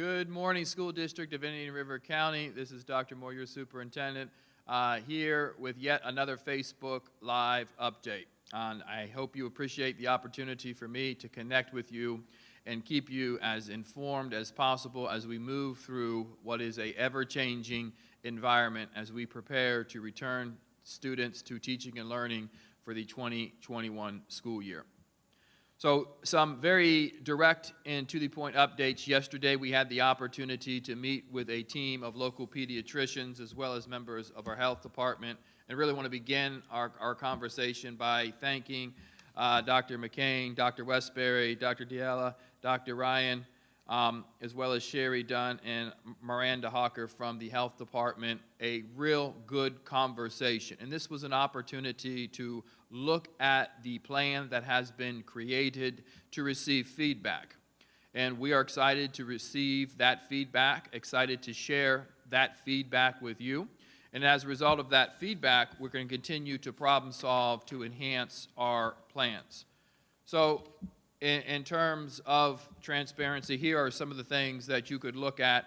Good morning, School District of Indian River County. This is Dr. Moore, your superintendent, here with yet another Facebook Live update. I hope you appreciate the opportunity for me to connect with you and keep you as informed as possible as we move through what is a ever-changing environment as we prepare to return students to teaching and learning for the 2021 school year. So some very direct and to-the-point updates. Yesterday we had the opportunity to meet with a team of local pediatricians as well as members of our health department, and really want to begin our conversation by thanking Dr. McCain, Dr. Westbury, Dr. Diella, Dr. Ryan, as well as Sherry Dunn and Miranda Hawker from the health department. A real good conversation, and this was an opportunity to look at the plan that has been created to receive feedback. And we are excited to receive that feedback, excited to share that feedback with you. And as a result of that feedback, we're going to continue to problem solve to enhance our plans. So in terms of transparency, here are some of the things that you could look at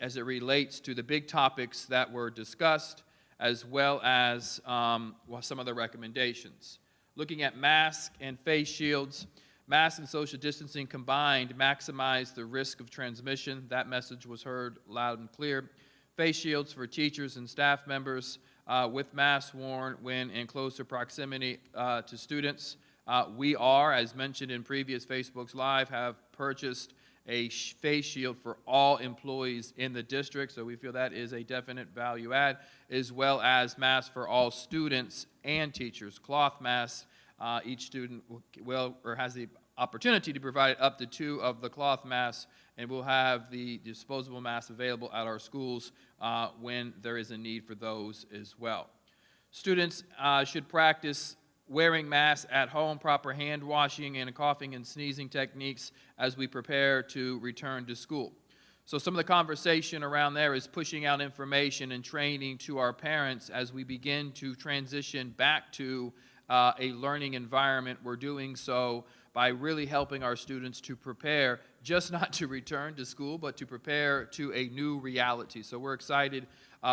as it relates to the big topics that were discussed, as well as some of the recommendations. Looking at masks and face shields, masks and social distancing combined maximize the risk of transmission. That message was heard loud and clear. Face shields for teachers and staff members with masks worn when in closer proximity to students. We are, as mentioned in previous Facebook's Live, have purchased a face shield for all employees in the district, so we feel that is a definite value add, as well as masks for all students and teachers. Cloth masks, each student will or has the opportunity to provide up to 2 of the cloth masks, and we'll have the disposable masks available at our schools when there is a need for those as well. Students should practice wearing masks at home, proper hand washing, and coughing and sneezing techniques as we prepare to return to school. So some of the conversation around there is pushing out information and training to our parents as we begin to transition back to a learning environment. We're doing so by really helping our students to prepare, just not to return to school, but to prepare to a new reality. So we're excited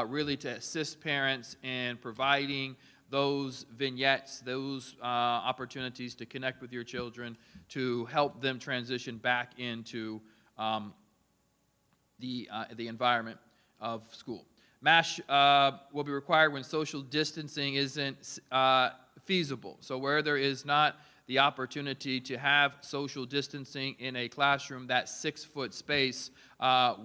really to assist parents in providing those vignettes, those opportunities to connect with your children, to help them transition back into the environment of school. Masks will be required when social distancing isn't feasible. So where there is not the opportunity to have social distancing in a classroom, that 6-foot space,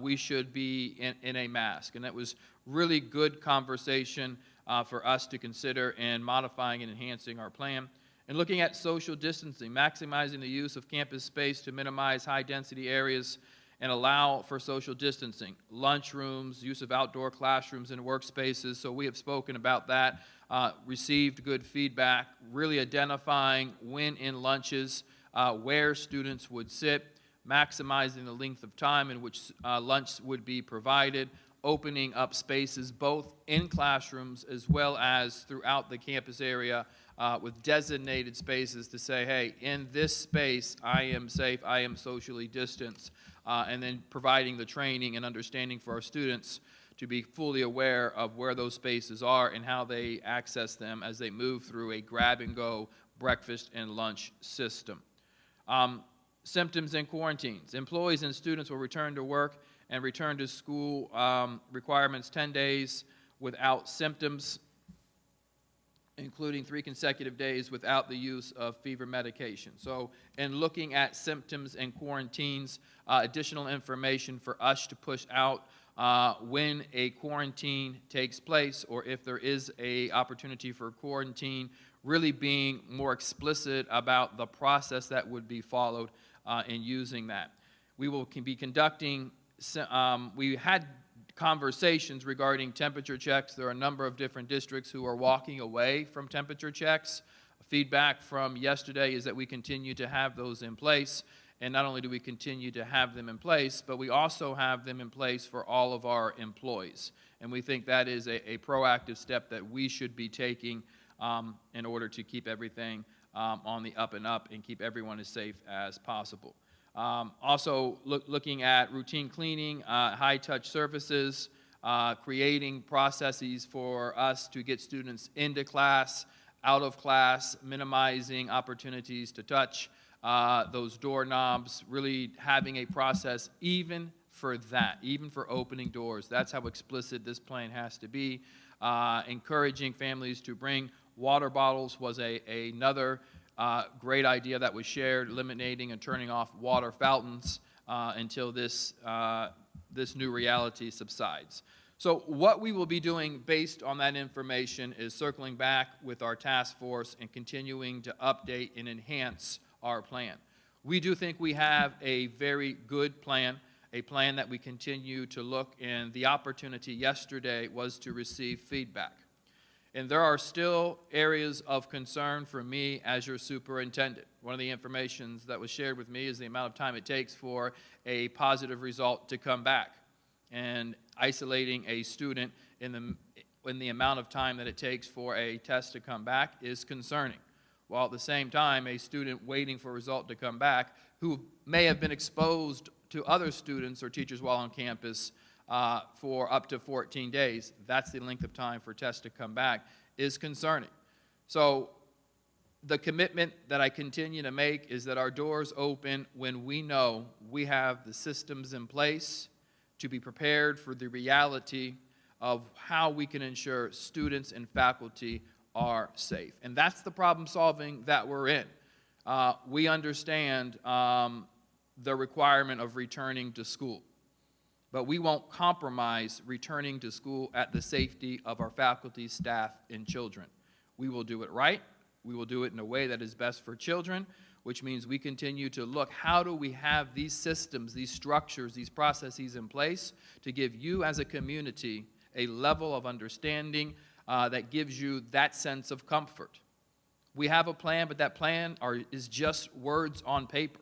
we should be in a mask. And that was really good conversation for us to consider in modifying and enhancing our plan. And looking at social distancing, maximizing the use of campus space to minimize high-density areas and allow for social distancing. Lunchrooms, use of outdoor classrooms and workspaces, so we have spoken about that, received good feedback, really identifying when in lunches where students would sit, maximizing the length of time in which lunch would be provided, opening up spaces both in classrooms as well as throughout the campus area with designated spaces to say, hey, in this space I am safe, I am socially distanced, and then providing the training and understanding for our students to be fully aware of where those spaces are and how they access them as they move through a grab-and-go breakfast and lunch system. Symptoms and quarantines. Employees and students will return to work and return to school requirements 10 days without symptoms, including 3 consecutive days without the use of fever medication. So in looking at symptoms and quarantines, additional information for us to push out when a quarantine takes place or if there is an opportunity for quarantine, really being more explicit about the process that would be followed in using that. We will be conducting we had conversations regarding temperature checks. There are a number of different districts who are walking away from temperature checks. Feedback from yesterday is that we continue to have those in place. And not only do we continue to have them in place, but we also have them in place for all of our employees. And we think that is a proactive step that we should be taking in order to keep everything on the up and up and keep everyone as safe as possible. Also looking at routine cleaning, high-touch surfaces, creating processes for us to get students into class, out of class, minimizing opportunities to touch those doorknobs, really having a process even for that, even for opening doors. That's how explicit this plan has to be. Encouraging families to bring water bottles was another great idea that was shared, eliminating and turning off water fountains until this new reality subsides. So what we will be doing based on that information is circling back with our task force and continuing to update and enhance our plan. We do think we have a very good plan, a plan that we continue to look, and the opportunity yesterday was to receive feedback. And there are still areas of concern for me as your superintendent. One of the informations that was shared with me is the amount of time it takes for a positive result to come back. And isolating a student in the amount of time that it takes for a test to come back is concerning. While at the same time, a student waiting for a result to come back who may have been exposed to other students or teachers while on campus for up to 14 days, that's the length of time for tests to come back, is concerning. So the commitment that I continue to make is that our doors open when we know we have the systems in place to be prepared for the reality of how we can ensure students and faculty are safe. And that's the problem solving that we're in. We understand the requirement of returning to school, but we won't compromise returning to school at the safety of our faculty, staff, and children. We will do it right. We will do it in a way that is best for children, which means we continue to look, how do we have these systems, these structures, these processes in place to give you as a community a level of understanding that gives you that sense of comfort. We have a plan, but that plan is just words on paper.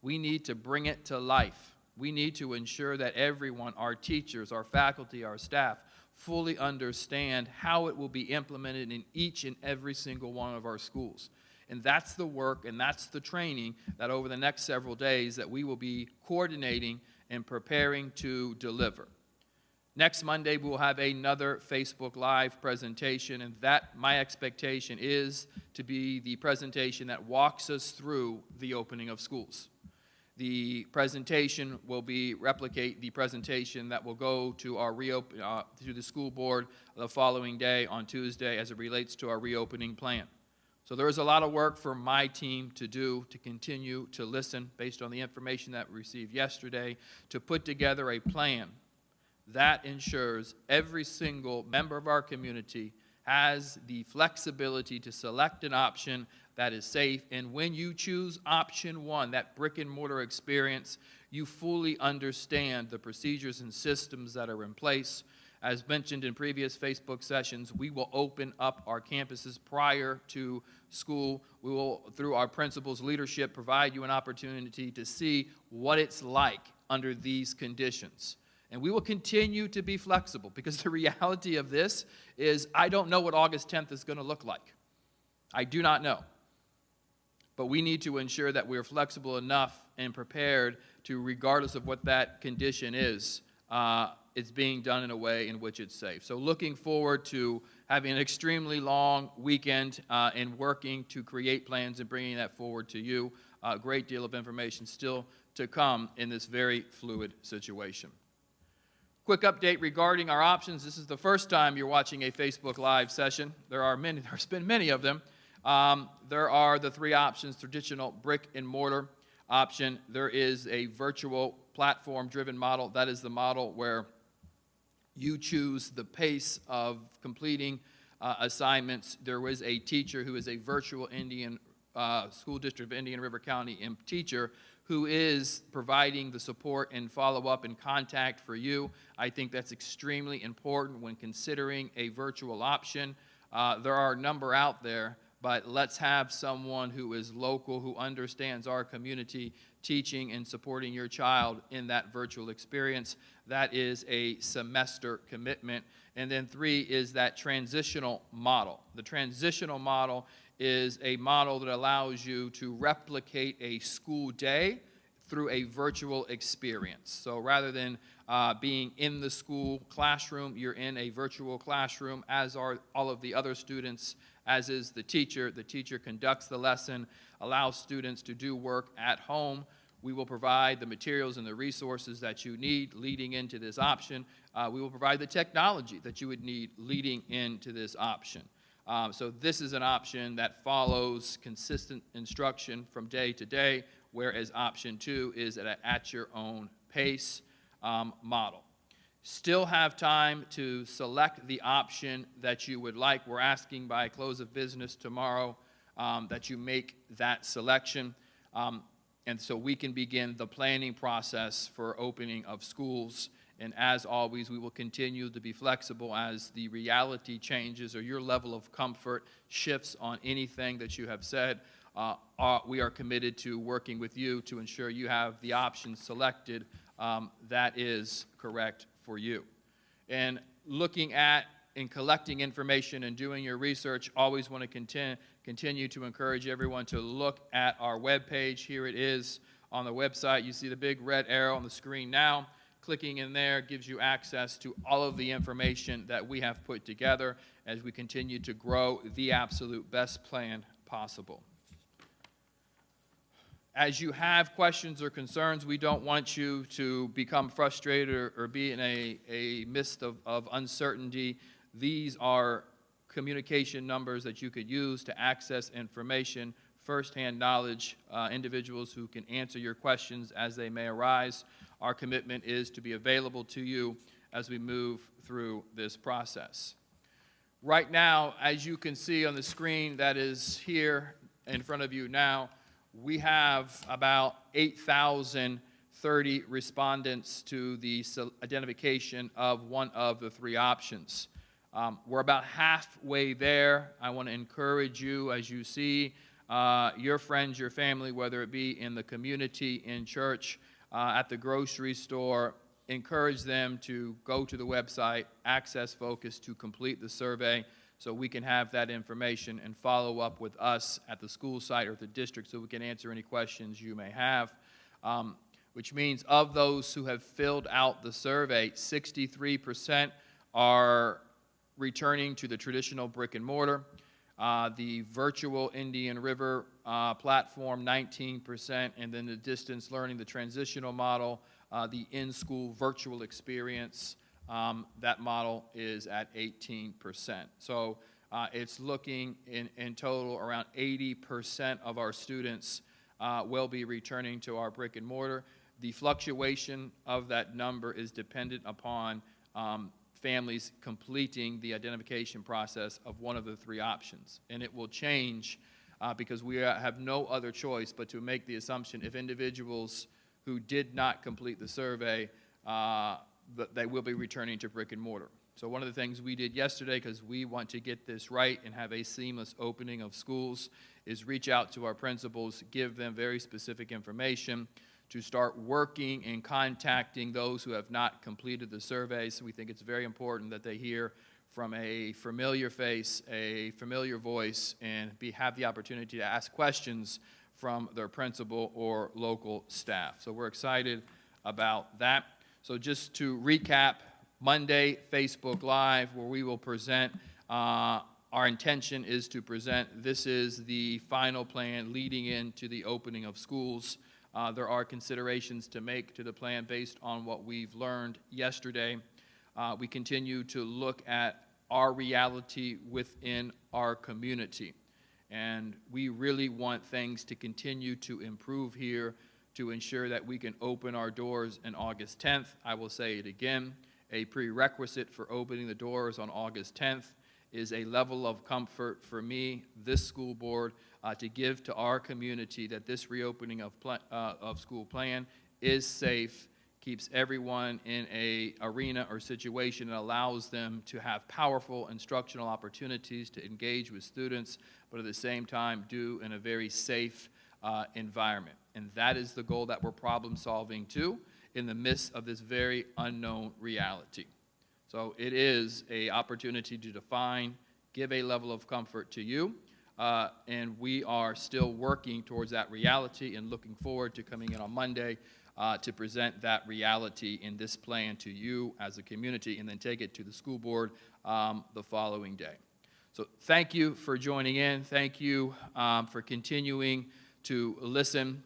We need to bring it to life. We need to ensure that everyone, our teachers, our faculty, our staff, fully understand how it will be implemented in each and every single one of our schools. And that's the work and that's the training that over the next several days that we will be coordinating and preparing to deliver. Next Monday, we will have another Facebook Live presentation, and that, my expectation, is to be the presentation that walks us through the opening of schools. The presentation will replicate the presentation that will go to our to the school board the following day on Tuesday as it relates to our reopening plan. So there is a lot of work for my team to do to continue to listen based on the information that we received yesterday to put together a plan that ensures every single member of our community has the flexibility to select an option that is safe. And when you choose option one, that brick and mortar experience, you fully understand the procedures and systems that are in place. As mentioned in previous Facebook sessions, we will open up our campuses prior to school. We will, through our principals' leadership, provide you an opportunity to see what it's like under these conditions. And we will continue to be flexible because the reality of this is I don't know what August 10th is going to look like. I do not know. But we need to ensure that we are flexible enough and prepared to, regardless of what that condition is, it's being done in a way in which it's safe. So looking forward to having an extremely long weekend and working to create plans and bringing that forward to you. A great deal of information still to come in this very fluid situation. Quick update regarding our options. This is the first time you're watching a Facebook Live session. There's been many of them. There are the three options: traditional brick and mortar option. There is a virtual platform-driven model. That is the model where you choose the pace of completing assignments. There was a teacher who is a virtual school district of Indian River County teacher who is providing the support and follow-up and contact for you. I think that's extremely important when considering a virtual option. There are a number out there, but let's have someone who is local, who understands our community, teaching and supporting your child in that virtual experience. That is a semester commitment. And then 3 is that transitional model. The transitional model is a model that allows you to replicate a school day through a virtual experience. So rather than being in the school classroom, you're in a virtual classroom, as are all of the other students, as is the teacher. The teacher conducts the lesson, allows students to do work at home. We will provide the materials and the resources that you need leading into this option. We will provide the technology that you would need leading into this option. So this is an option that follows consistent instruction from day to day, whereas option 2 is at your own pace model. Still have time to select the option that you would like. We're asking by close of business tomorrow that you make that selection. And so we can begin the planning process for opening of schools. And as always, we will continue to be flexible as the reality changes or your level of comfort shifts on anything that you have said. We are committed to working with you to ensure you have the option selected that is correct for you. And looking at and collecting information and doing your research, always want to continue to encourage everyone to look at our webpage. Here it is on the website. You see the big red arrow on the screen now. Clicking in there gives you access to all of the information that we have put together as we continue to grow the absolute best plan possible. As you have questions or concerns, we don't want you to become frustrated or be in a mist of uncertainty. These are communication numbers that you could use to access information, firsthand knowledge, individuals who can answer your questions as they may arise. Our commitment is to be available to you as we move through this process. Right now, as you can see on the screen that is here in front of you now, we have about 8,030 respondents to the identification of one of the 3 options. We're about halfway there. I want to encourage you as you see your friends, your family, whether it be in the community, in church, at the grocery store, encourage them to go to the website, Access Focus, to complete the survey so we can have that information and follow up with us at the school site or the district so we can answer any questions you may have. Which means of those who have filled out the survey, 63% are returning to the traditional brick and mortar. The virtual Indian River platform, 19%, and then the distance learning, the transitional model, the in-school virtual experience, that model is at 18%. So it's looking in total around 80% of our students will be returning to our brick and mortar. The fluctuation of that number is dependent upon families completing the identification process of one of the 3 options. And it will change because we have no other choice but to make the assumption if individuals who did not complete the survey, they will be returning to brick and mortar. So one of the things we did yesterday, because we want to get this right and have a seamless opening of schools, is reach out to our principals, give them very specific information to start working and contacting those who have not completed the survey. So we think it's very important that they hear from a familiar face, a familiar voice, and have the opportunity to ask questions from their principal or local staff. So we're excited about that. So just to recap, Monday, Facebook Live, where we will present, our intention is to present, this is the final plan leading into the opening of schools. There are considerations to make to the plan based on what we've learned yesterday. We continue to look at our reality within our community. And we really want things to continue to improve here to ensure that we can open our doors on August 10th. I will say it again, a prerequisite for opening the doors on August 10th is a level of comfort for me, this school board, to give to our community that this reopening of school plan is safe, keeps everyone in a arena or situation that allows them to have powerful instructional opportunities to engage with students, but at the same time do in a very safe environment. And that is the goal that we're problem solving to in the midst of this very unknown reality. So it is an opportunity to define, give a level of comfort to you, and we are still working towards that reality and looking forward to coming in on Monday to present that reality in this plan to you as a community and then take it to the school board the following day. So thank you for joining in. Thank you for continuing to listen.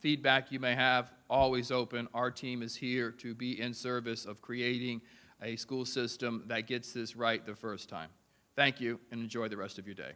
Feedback you may have, always open. Our team is here to be in service of creating a school system that gets this right the first time. Thank you, and enjoy the rest of your day.